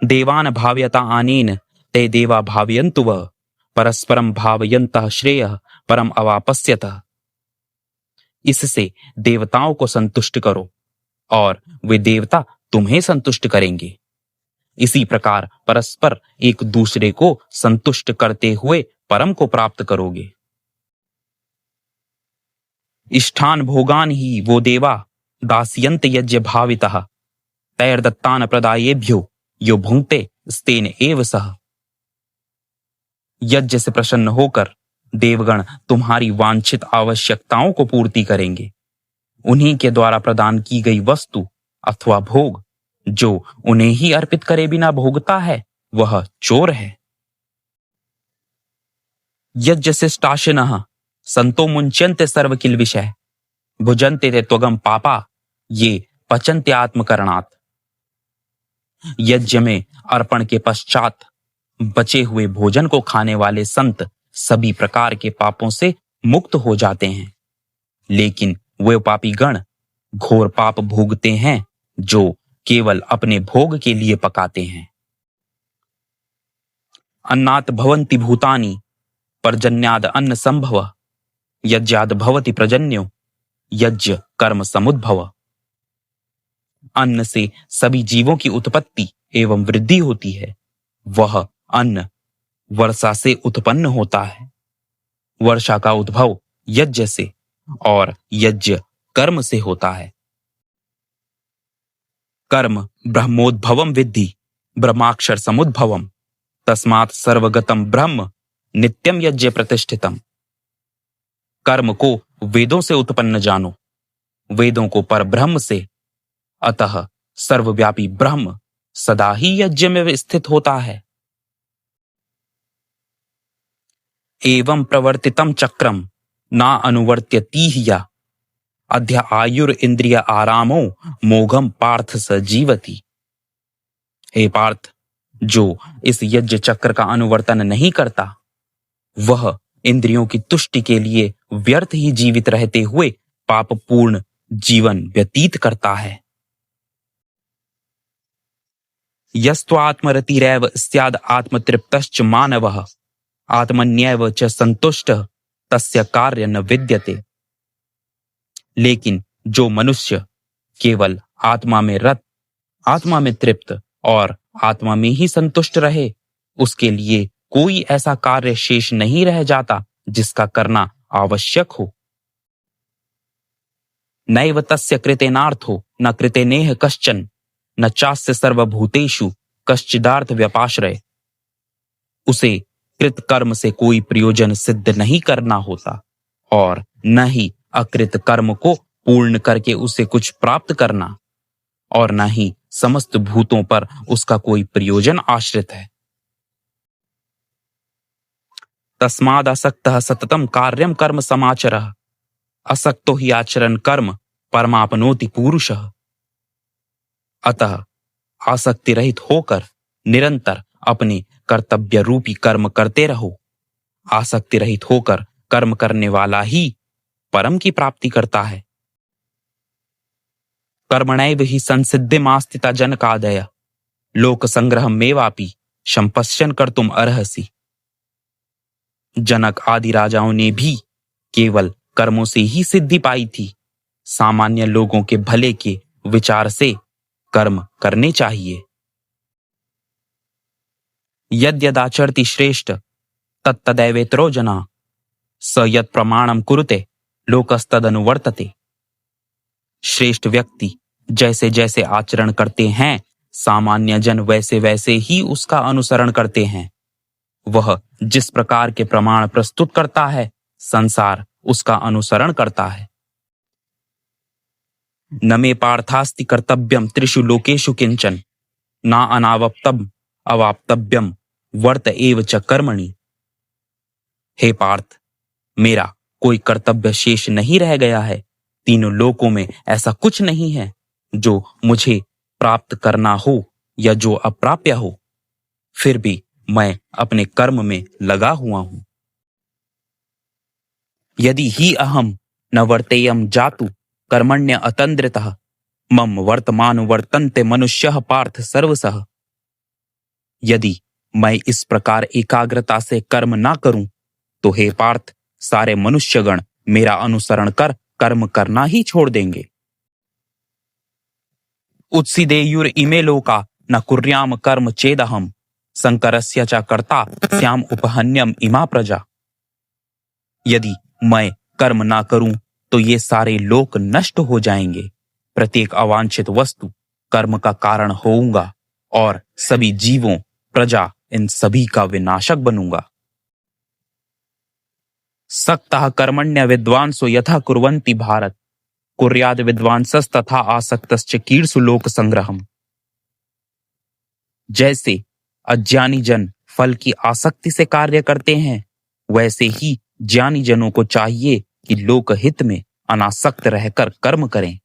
देवान भाव्यता आनेन ते देवा भावयन्तु वः परस्परम भावयन्तः श्रेयः परम अवापस्यतः। इससे देवताओं को संतुष्ट करो और वे देवता तुम्हें संतुष्ट करेंगे। इसी प्रकार परस्पर एक दूसरे को संतुष्ट करते हुए परम को प्राप्त करोगे। इष्ठान भोगान ही वो देवा दास्यन्त यज्ञ भावितः तैर्दत्तान प्रदायेभ्यो यो भुंक्ते स्तेन एव सह। यज्ञ से प्रसन्न होकर देवगण तुम्हारी वांछित आवश्यकताओं को पूर्ति करेंगे। उन्हीं के द्वारा प्रदान की गई वस्तु अथवा भोग जो उन्हें ही अर्पित करे बिना भोगता है वह चोर है। यज्ञ शिष्टाशिनः संतो मुंच्यन्ते सर्व किल विषय भुजन्ते ते त्वगम पापा ये पचन्ते आत्मकरणात्। यज्ञ में अर्पण के पश्चात बचे हुए भोजन को खाने वाले संत सभी प्रकार के पापों से मुक्त हो जाते हैं, लेकिन वे पापी गण घोर पाप भोगते हैं जो केवल अपने भोग के लिए पकाते हैं। अन्नात् भवन्ति भूतानि पर्जन्याद अन्न संभव यज्ञाद भवति प्रजन्यो यज्ञ कर्म समुद्भव। अन्न से सभी जीवों की उत्पत्ति एवं वृद्धि होती है। वह अन्न वर्षा से उत्पन्न होता है। वर्षा का उद्भव यज्ञ से और यज्ञ कर्म से होता है। कर्म ब्रह्मोद्भवम विद्धि ब्रह्माक्षर समुद्भवम तस्मात् सर्वगतम ब्रह्म नित्यम यज्ञ प्रतिष्ठितम। कर्म को वेदों से उत्पन्न जानो, वेदों को पर ब्रह्म से, अतः सर्वव्यापी ब्रह्म सदा ही यज्ञ में स्थित होता है। एवं प्रवर्तितम चक्रम ना अनुवर्त्यति या अध्य आयुर इंद्रिय आरामो मोघम पार्थ स जीवति। हे पार्थ, जो इस यज्ञ चक्र का अनुवर्तन नहीं करता वह इंद्रियों की तुष्टि के लिए व्यर्थ ही जीवित रहते हुए पापपूर्ण जीवन व्यतीत करता है। यस्त्वात्मरतिरेव स्याद् आत्मतृप्तश्च मानवः आत्मन्येव च संतुष्टः तस्य कार्य न विद्यते। लेकिन जो मनुष्य केवल आत्मा में रत, आत्मा में तृप्त और आत्मा में ही संतुष्ट रहे, उसके लिए कोई ऐसा कार्य शेष नहीं रह जाता जिसका करना आवश्यक हो। नैव तस्य कृतेनार्थो न कृतेनेह कश्चन न चास्य सर्वभूतेषु कश्चिदार्थ व्यपाश्रय। उसे कृत कर्म से कोई प्रयोजन सिद्ध नहीं करना होता और न ही अकृत कर्म को पूर्ण करके उसे कुछ प्राप्त करना, और न ही समस्त भूतों पर उसका कोई प्रयोजन आश्रित है। तस्माद् असक्तः सततम कार्यम कर्म समाचरः असक्तो ही आचरण कर्म परमापनोति पुरुषः। अतः आसक्ति रहित होकर निरंतर अपने कर्तव्य रूपी कर्म करते रहो। आसक्ति रहित होकर कर्म करने वाला ही परम की प्राप्ति करता है। कर्मणैव हि संसिद्धिमास्थिता जनकादय लोक संग्रहमेवापि संपश्यन् कर्तुम अर्हसि। जनक आदि राजाओं ने भी केवल कर्मों से ही सिद्धि पाई थी। सामान्य लोगों के भले के विचार से कर्म करने चाहिए। यद्यदाचरति श्रेष्ठ तत्तदैवेतरो जना स यत् प्रमाणम कुरुते लोकस्तदनुवर्तते। श्रेष्ठ व्यक्ति जैसे जैसे आचरण करते हैं सामान्य जन वैसे वैसे ही उसका अनुसरण करते हैं। वह जिस प्रकार के प्रमाण प्रस्तुत करता है संसार उसका अनुसरण करता है। न मे पार्थास्ति कर्तव्यम त्रिषु लोकेषु किंचन ना अनावप्तम अवाप्तव्यम वर्त एव च कर्मणि। हे पार्थ, मेरा कोई कर्तव्य शेष नहीं रह गया है। तीनों लोकों में ऐसा कुछ नहीं है जो मुझे प्राप्त करना हो या जो अप्राप्य हो, फिर भी मैं अपने कर्म में लगा हुआ हूं। यदि ही अहम न वर्तेयम जातु कर्मण्य अतंद्रितः मम वर्तमान वर्तन्ते मनुष्यः पार्थ सर्वसः। यदि मैं इस प्रकार एकाग्रता से कर्म ना करूं तो हे पार्थ, सारे मनुष्यगण मेरा अनुसरण कर कर्म करना ही छोड़ देंगे। उत्सिदेयुर इमे लोका न कुर्याम कर्म चेदहम संकरस्य च कर्ता स्याम उपहन्यम इमा प्रजा। यदि मैं कर्म ना करूं तो ये सारे लोक नष्ट हो जाएंगे। प्रत्येक अवांछित वस्तु कर्म का कारण होऊंगा और सभी जीवों, प्रजा, इन सभी का विनाशक बनूंगा। सक्तः कर्मण्य विद्वांसो यथा कुर्वन्ति भारत कुर्याद विद्वांसस्तथा आसक्तश्च कीर्षु लोक संग्रहम। जैसे अज्ञानी जन फल की आसक्ति से कार्य करते हैं, वैसे ही ज्ञानी जनों को चाहिए कि लोकहित में अनासक्त रहकर कर्म करें।